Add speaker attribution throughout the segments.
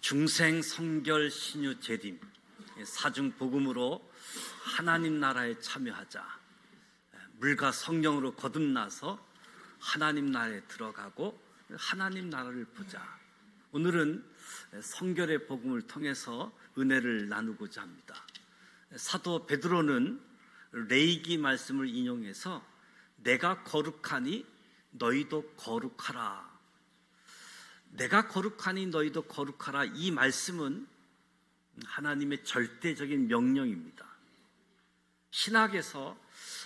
Speaker 1: 중생 성결 신유 재림 사중 복음으로 하나님 나라에 참여하자. 물과 성령으로 거듭나서 하나님 나라에 들어가고 하나님 나라를 보자. 오늘은 성결의 복음을 통해서 은혜를 나누고자 합니다. 사도 베드로는 레위기 말씀을 인용해서 내가 거룩하니 너희도 거룩하라. 내가 거룩하니 너희도 거룩하라. 이 말씀은 하나님의 절대적인 명령입니다. 신학에서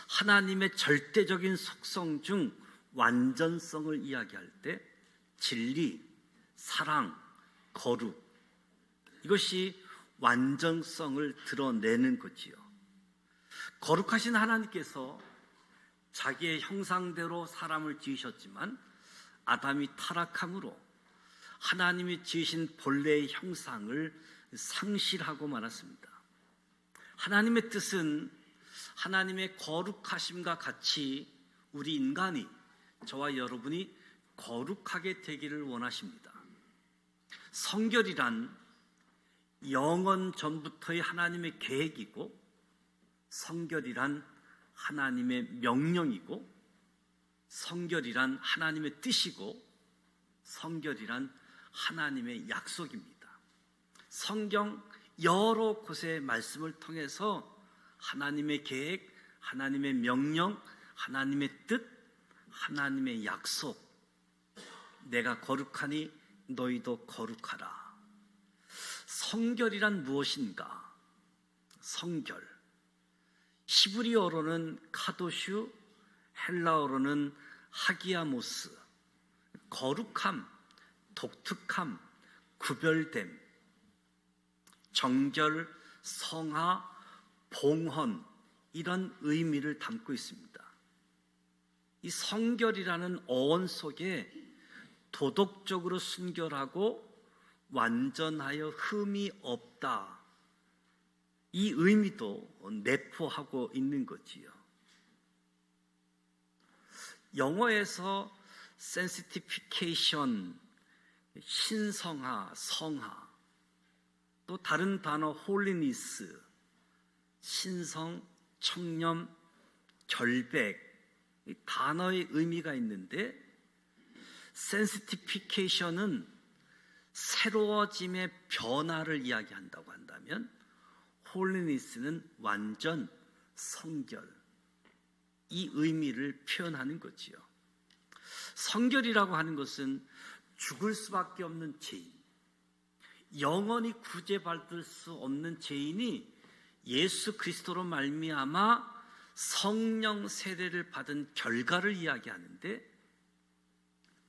Speaker 1: 하나님의 절대적인 속성 중 완전성을 이야기할 때 진리, 사랑, 거룩, 이것이 완전성을 드러내는 거지요. 거룩하신 하나님께서 자기의 형상대로 사람을 지으셨지만 아담이 타락함으로 하나님이 지으신 본래의 형상을 상실하고 말았습니다. 하나님의 뜻은 하나님의 거룩하심과 같이 우리 인간이, 저와 여러분이 거룩하게 되기를 원하십니다. 성결이란 영원 전부터의 하나님의 계획이고, 성결이란 하나님의 명령이고, 성결이란 하나님의 뜻이고, 성결이란 하나님의 약속입니다. 성경 여러 곳의 말씀을 통해서 하나님의 계획, 하나님의 명령, 하나님의 뜻, 하나님의 약속, 내가 거룩하니 너희도 거룩하라. 성결이란 무엇인가? 성결, 히브리어로는 카도슈, 헬라어로는 하기아모스, 거룩함, 독특함, 구별됨, 정결, 성하, 봉헌, 이런 의미를 담고 있습니다. 이 성결이라는 어원 속에 도덕적으로 순결하고 완전하여 흠이 없다, 이 의미도 내포하고 있는 거지요. 영어에서 sanctification, 신성화, 성화, 또 다른 단어 holiness, 신성, 청렴, 결백, 이 단어의 의미가 있는데, sanctification은 새로워짐의 변화를 이야기한다고 한다면, holiness는 완전, 성결, 이 의미를 표현하는 거지요. 성결이라고 하는 것은 죽을 수밖에 없는 죄인, 영원히 구제받을 수 없는 죄인이 예수 그리스도로 말미암아 성령 세례를 받은 결과를 이야기하는데,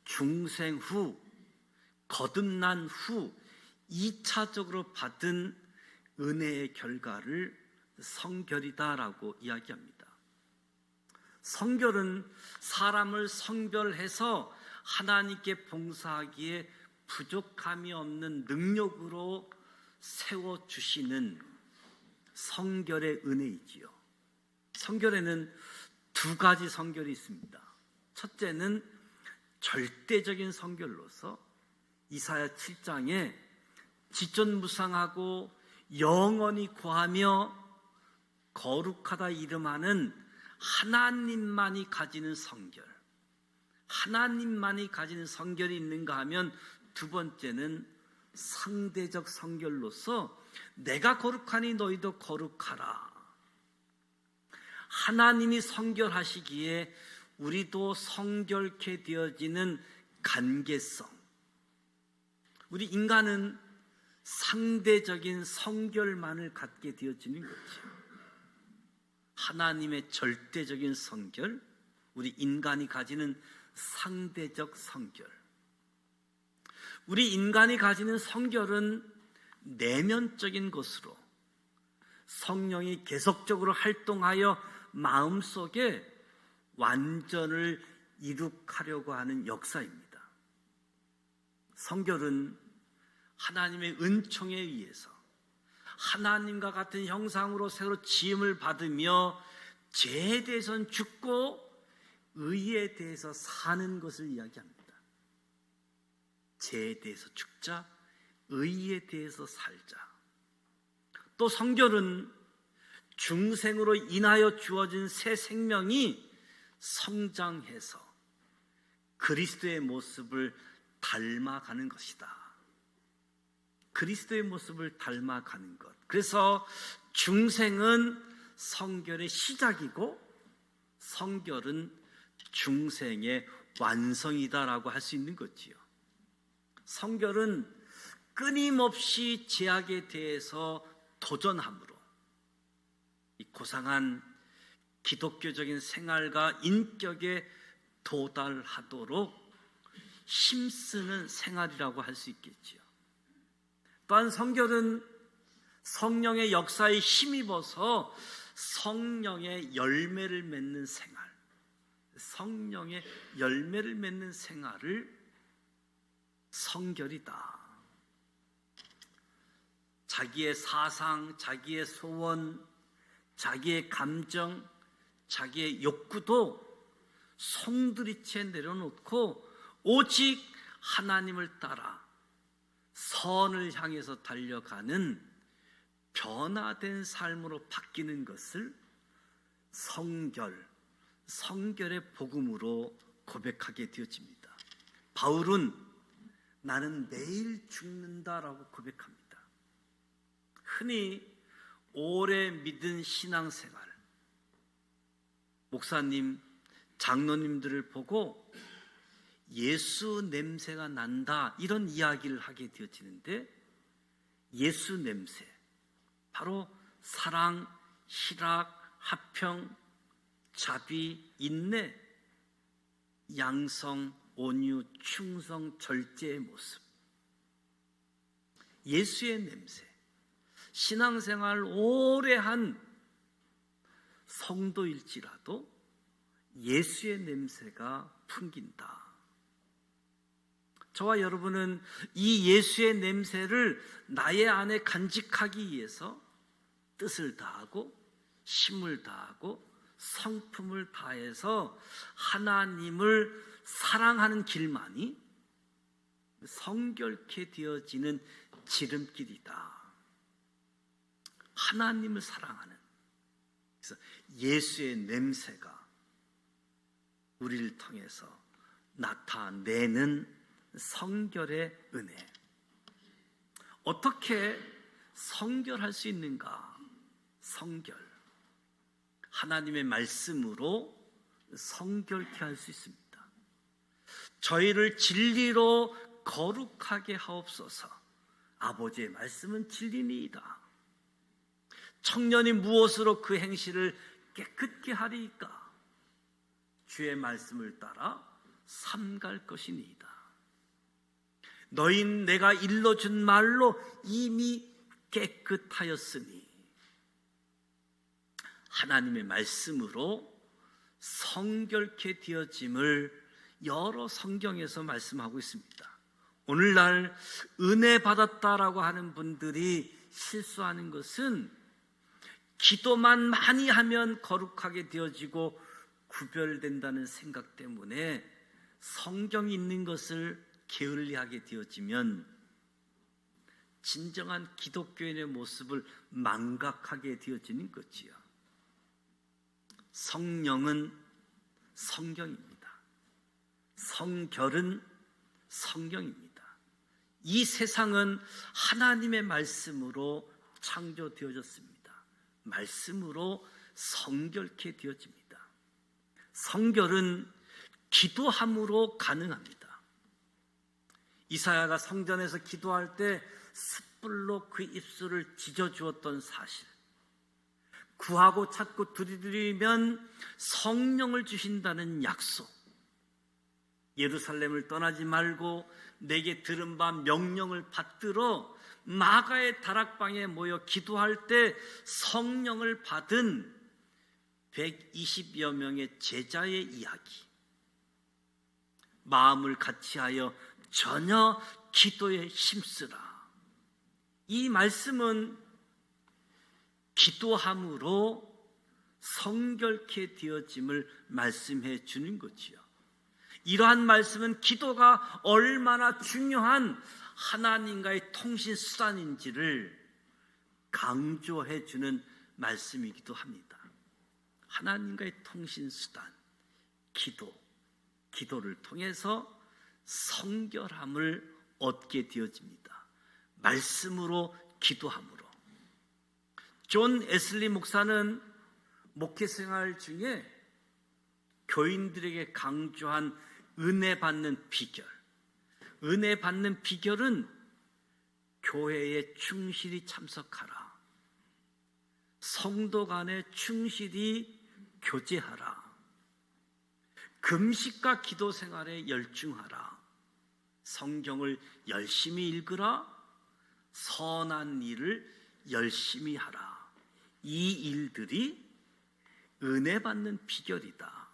Speaker 1: 중생 후, 거듭난 후 2차적으로 받은 은혜의 결과를 성결이다라고 이야기합니다. 성결은 사람을 성별해서 하나님께 봉사하기에 부족함이 없는 능력으로 세워주시는 성결의 은혜이지요. 성결에는 두 가지 성결이 있습니다. 첫째는 절대적인 성결로서 이사야 7장에 지존무상하고 영원히 구하며 거룩하다 이름하는 하나님만이 가지는 성결, 하나님만이 가지는 성결이 있는가 하면, 두 번째는 상대적 성결로서 내가 거룩하니 너희도 거룩하라. 하나님이 성결하시기에 우리도 성결케 되어지는 관계성. 우리 인간은 상대적인 성결만을 갖게 되어지는 거죠. 하나님의 절대적인 성결, 우리 인간이 가지는 상대적 성결. 우리 인간이 가지는 성결은 내면적인 것으로 성령이 계속적으로 활동하여 마음속에 완전을 이룩하려고 하는 역사입니다. 성결은 하나님의 은총에 의해서 하나님과 같은 형상으로 새로 지음을 받으며 죄에 대해서는 죽고 의에 대해서 사는 것을 이야기합니다. 죄에 대해서 죽자, 의에 대해서 살자. 또 성결은 중생으로 인하여 주어진 새 생명이 성장해서 그리스도의 모습을 닮아가는 것이다. 그리스도의 모습을 닮아가는 것. 그래서 중생은 성결의 시작이고 성결은 중생의 완성이다라고 할 수 있는 거지요. 성결은 끊임없이 죄악에 대해서 도전함으로 이 고상한 기독교적인 생활과 인격에 도달하도록 힘쓰는 생활이라고 할 수 있겠지요. 또한 성결은 성령의 역사에 힘입어서 성령의 열매를 맺는 생활, 성령의 열매를 맺는 생활을 성결이다. 자기의 사상, 자기의 소원, 자기의 감정, 자기의 욕구도 송두리째 내려놓고 오직 하나님을 따라 선을 향해서 달려가는 변화된 삶으로 바뀌는 것을 성결의 복음으로 고백하게 되어집니다. 바울은 나는 내일 죽는다라고 고백합니다. 흔히 오래 믿은 신앙생활, 목사님, 장로님들을 보고 예수 냄새가 난다 이런 이야기를 하게 되어지는데, 예수 냄새, 바로 사랑, 희락, 화평, 자비, 인내, 양성, 온유, 충성, 절제의 모습, 예수의 냄새. 신앙생활 오래 한 성도일지라도 예수의 냄새가 풍긴다. 저와 여러분은 이 예수의 냄새를 나의 안에 간직하기 위해서 뜻을 다하고 힘을 다하고 성품을 다해서 하나님을 사랑하는 길만이 성결케 되어지는 지름길이다. 하나님을 사랑하는, 그래서 예수의 냄새가 우리를 통해서 나타내는 성결의 은혜. 어떻게 성결할 수 있는가? 성결, 하나님의 말씀으로 성결케 할 수 있습니다. 저희를 진리로 거룩하게 하옵소서. 아버지의 말씀은 진리니이다. 청년이 무엇으로 그 행실을 깨끗게 하리이까? 주의 말씀을 따라 삼갈 것이니이다. 너희는 내가 일러준 말로 이미 깨끗하였으니. 하나님의 말씀으로 성결케 되어짐을 여러 성경에서 말씀하고 있습니다. 오늘날 은혜 받았다라고 하는 분들이 실수하는 것은 기도만 많이 하면 거룩하게 되어지고 구별된다는 생각 때문에 성경이 있는 것을 게을리하게 되어지면 진정한 기독교인의 모습을 망각하게 되어지는 거지요. 성령은 성경입니다. 성결은 성경입니다. 이 세상은 하나님의 말씀으로 창조되어졌습니다. 말씀으로 성결케 되어집니다. 성결은 기도함으로 가능합니다. 이사야가 성전에서 기도할 때 숯불로 그 입술을 찢어주었던 사실, 구하고 찾고 두드리면 성령을 주신다는 약속, 예루살렘을 떠나지 말고 내게 들은 바 명령을 받들어 마가의 다락방에 모여 기도할 때 성령을 받은 120여 명의 제자의 이야기, 마음을 같이하여 전혀 기도에 힘쓰라. 이 말씀은 기도함으로 성결케 되어짐을 말씀해 주는 거지요. 이러한 말씀은 기도가 얼마나 중요한 하나님과의 통신 수단인지를 강조해 주는 말씀이기도 합니다. 하나님과의 통신 수단, 기도를 통해서 성결함을 얻게 되어집니다. 말씀으로, 기도함으로. 존 에슬리 목사는 목회 생활 중에 교인들에게 강조한 은혜 받는 비결은 교회에 충실히 참석하라, 성도 간에 충실히 교제하라, 금식과 기도 생활에 열중하라, 성경을 열심히 읽으라, 선한 일을 열심히 하라. 이 일들이 은혜 받는 비결이다.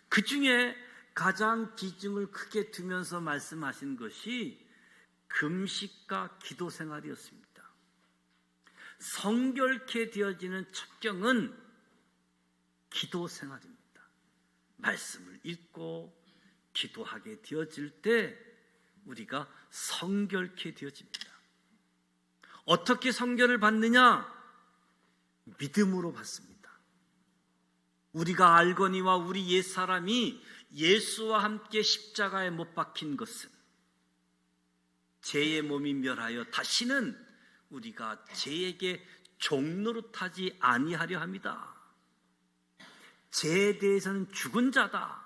Speaker 1: 그 중에 가장 비중을 크게 두면서 말씀하신 것이 금식과 기도 생활이었습니다. 성결케 되어지는 첩경은 기도 생활입니다. 말씀을 읽고 기도하게 되어질 때 우리가 성결케 되어집니다. 어떻게 성결을 받느냐? 믿음으로 받습니다. 우리가 알거니와 우리 옛사람이 예수와 함께 십자가에 못 박힌 것은 죄의 몸이 멸하여 다시는 우리가 죄에게 종노릇하지 아니하려 합니다. 죄에 대해서는 죽은 자다.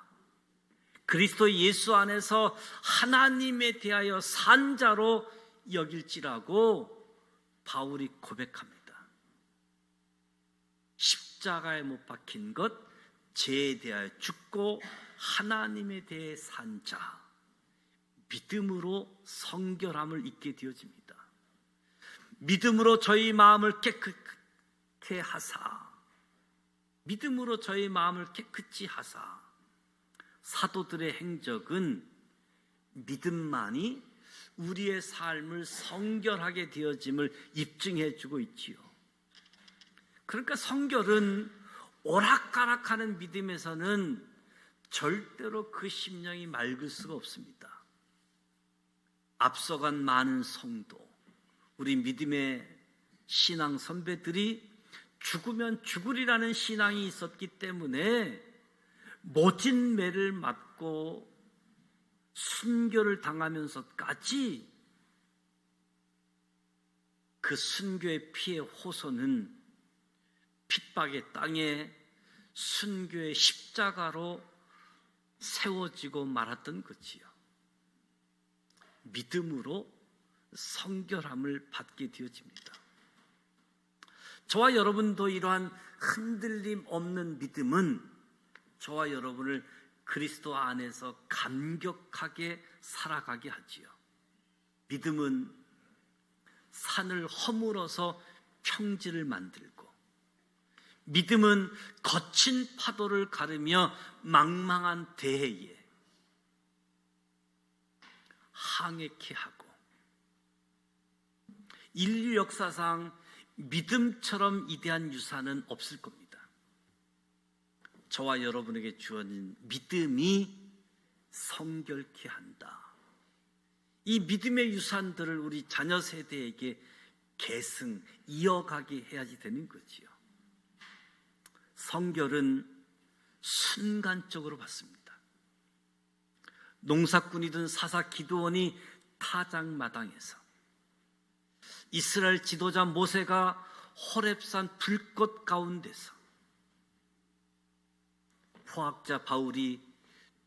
Speaker 1: 그리스도 예수 안에서 하나님에 대하여 산 자로 여길지라고 바울이 고백합니다. 십자가에 못 박힌 것, 죄에 대하여 죽고 하나님에 대해 산 자, 믿음으로 성결함을 잊게 되어집니다. 믿음으로 저희 마음을 깨끗게 하사, 믿음으로 저희 마음을 깨끗이 하사. 사도들의 행적은 믿음만이 우리의 삶을 성결하게 되어짐을 입증해 주고 있지요. 그러니까 성결은 오락가락하는 믿음에서는 절대로 그 심령이 맑을 수가 없습니다. 앞서간 많은 성도, 우리 믿음의 신앙 선배들이 죽으면 죽으리라는 신앙이 있었기 때문에 모진 매를 맞고 순교를 당하면서까지 그 순교의 피의 호소는 핍박의 땅에 순교의 십자가로 세워지고 말았던 것이요. 믿음으로 성결함을 받게 되어집니다. 저와 여러분도 이러한 흔들림 없는 믿음은 저와 여러분을 그리스도 안에서 감격하게 살아가게 하지요. 믿음은 산을 허물어서 평지를 만들고, 믿음은 거친 파도를 가르며 망망한 대해에 항해케 하고, 인류 역사상 믿음처럼 위대한 유산은 없을 겁니다. 저와 여러분에게 주어진 믿음이 성결케 한다. 이 믿음의 유산들을 우리 자녀 세대에게 계승, 이어가게 해야지 되는 거지요. 성결은 순간적으로 받습니다. 농사꾼이든 사사 기드온이 타작마당에서, 이스라엘 지도자 모세가 호렙산 불꽃 가운데서, 포학자 바울이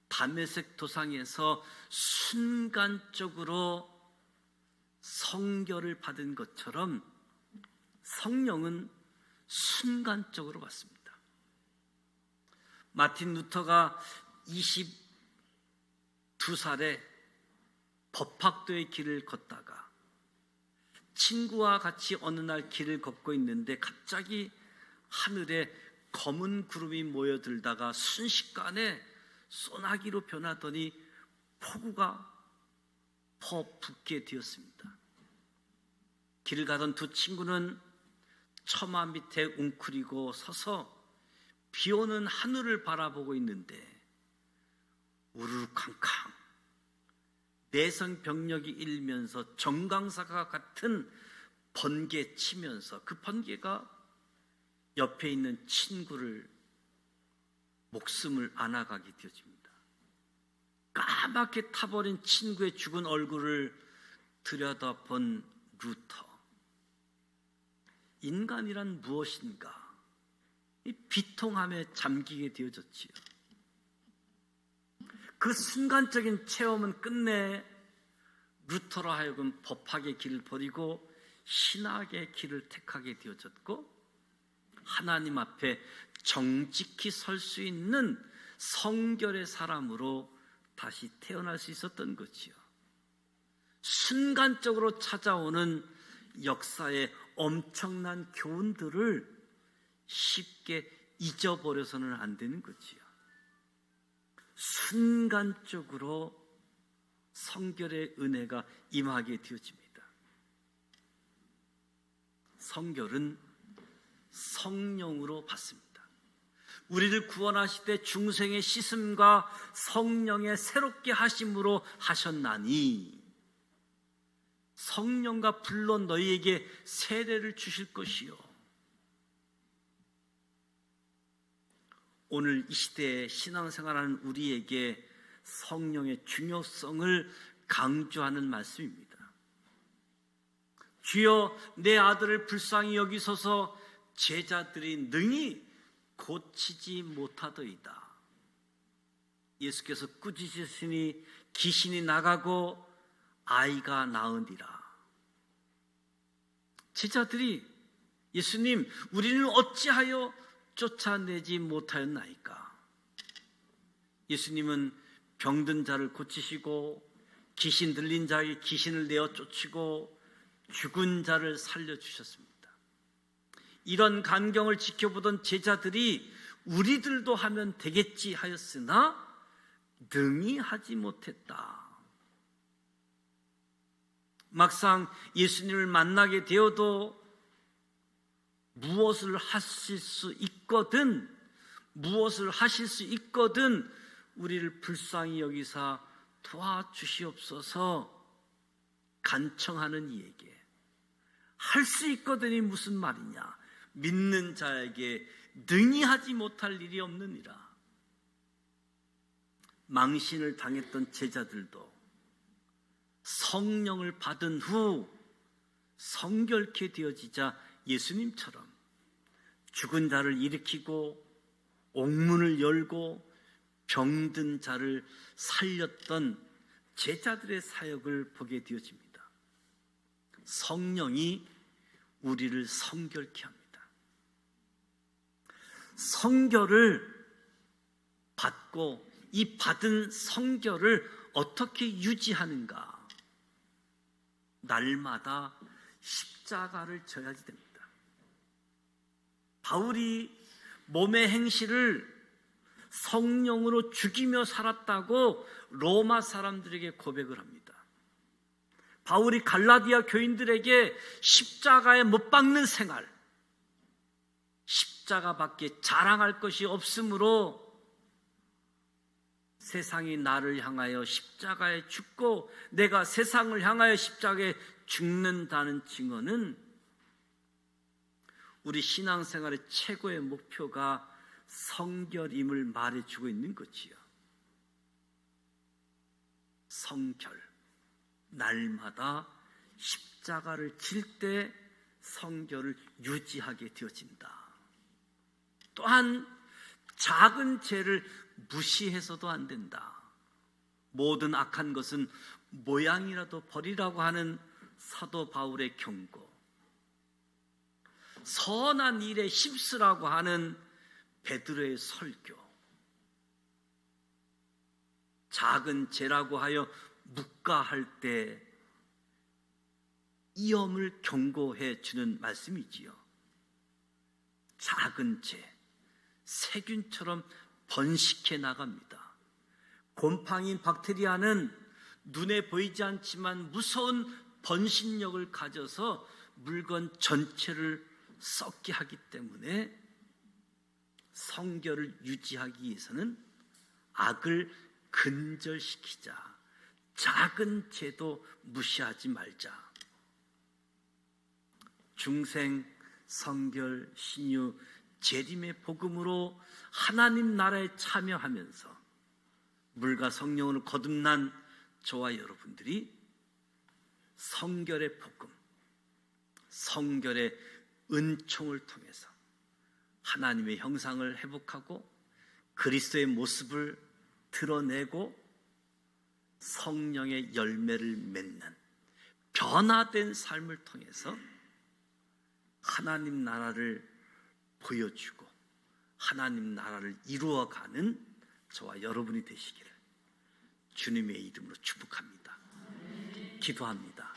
Speaker 1: 다메섹 도상에서 순간적으로 성결을 받은 것처럼 성령은 순간적으로 받습니다. 마틴 루터가 22살에 법학도의 길을 걷다가 친구와 같이 어느 날 길을 걷고 있는데 갑자기 하늘에 검은 구름이 모여들다가 순식간에 소나기로 변하더니 폭우가 퍼붓게 되었습니다. 길을 가던 두 친구는 처마 밑에 웅크리고 서서 비 오는 하늘을 바라보고 있는데 우르르 캉캉 내성 병력이 일면서 정강사가 같은 번개 치면서 그 번개가 옆에 있는 친구를 목숨을 안아가게 되어집니다. 까맣게 타버린 친구의 죽은 얼굴을 들여다본 루터. 인간이란 무엇인가? 이 비통함에 잠기게 되어졌지요. 그 순간적인 체험은 끝내 루터로 하여금 법학의 길을 버리고 신학의 길을 택하게 되어졌고, 하나님 앞에 정직히 설 수 있는 성결의 사람으로 다시 태어날 수 있었던 거지요. 순간적으로 찾아오는 역사의 엄청난 교훈들을 쉽게 잊어버려서는 안 되는 거지요. 순간적으로 성결의 은혜가 임하게 되어집니다. 성결은 성령으로 받습니다. 우리를 구원하실 때 중생의 씻음과 성령의 새롭게 하심으로 하셨나니 성령과 불로 너희에게 세례를 주실 것이요. 오늘 이 시대에 신앙생활하는 우리에게 성령의 중요성을 강조하는 말씀입니다. 주여 내 아들을 불쌍히 여기소서. 제자들이 능히 고치지 못하더이다. 예수께서 꾸짖으시니 귀신이 나가고 아이가 나으니라. 제자들이 예수님, 우리는 어찌하여 쫓아내지 못하였나이까? 예수님은 병든 자를 고치시고 귀신 들린 자의 귀신을 내어 쫓으시고 죽은 자를 살려주셨습니다. 이런 광경을 지켜보던 제자들이 우리들도 하면 되겠지 하였으나 능히 하지 못했다. 막상 예수님을 만나게 되어도 무엇을 하실 수 있거든 우리를 불쌍히 여기사 도와주시옵소서 간청하는 이에게 할 수 있거든이 무슨 말이냐? 믿는 자에게 능히 하지 못할 일이 없느니라. 망신을 당했던 제자들도 성령을 받은 후 성결케 되어지자 예수님처럼 죽은 자를 일으키고 옥문을 열고 병든 자를 살렸던 제자들의 사역을 보게 되어집니다. 성령이 우리를 성결케 합니다. 성결을 받고 이 받은 성결을 어떻게 유지하는가? 날마다 십자가를 져야지 됩니다. 바울이 몸의 행실을 성령으로 죽이며 살았다고 로마 사람들에게 고백을 합니다. 바울이 갈라디아 교인들에게 십자가에 못 박는 생활, 십자가밖에 자랑할 것이 없으므로 세상이 나를 향하여 십자가에 죽고 내가 세상을 향하여 십자가에 죽는다는 증언은 우리 신앙생활의 최고의 목표가 성결임을 말해주고 있는 거지요. 성결, 날마다 십자가를 질 때 성결을 유지하게 되어진다. 또한 작은 죄를 무시해서도 안 된다. 모든 악한 것은 모양이라도 버리라고 하는 사도 바울의 경고, 선한 일에 힘쓰라고 하는 베드로의 설교, 작은 죄라고 하여 묵과할 때 이엄을 경고해 주는 말씀이지요. 작은 죄, 세균처럼 번식해 나갑니다. 곰팡이 박테리아는 눈에 보이지 않지만 무서운 번식력을 가져서 물건 전체를 썩게 하기 때문에 성결을 유지하기 위해서는 악을 근절시키자, 작은 죄도 무시하지 말자. 중생, 성결, 신유, 재림의 복음으로 하나님 나라에 참여하면서 물과 성령으로 거듭난 저와 여러분들이 성결의 복음, 성결의 은총을 통해서 하나님의 형상을 회복하고 그리스도의 모습을 드러내고 성령의 열매를 맺는 변화된 삶을 통해서 하나님 나라를 보여주고 하나님 나라를 이루어가는 저와 여러분이 되시기를 주님의 이름으로 축복합니다. 기도합니다.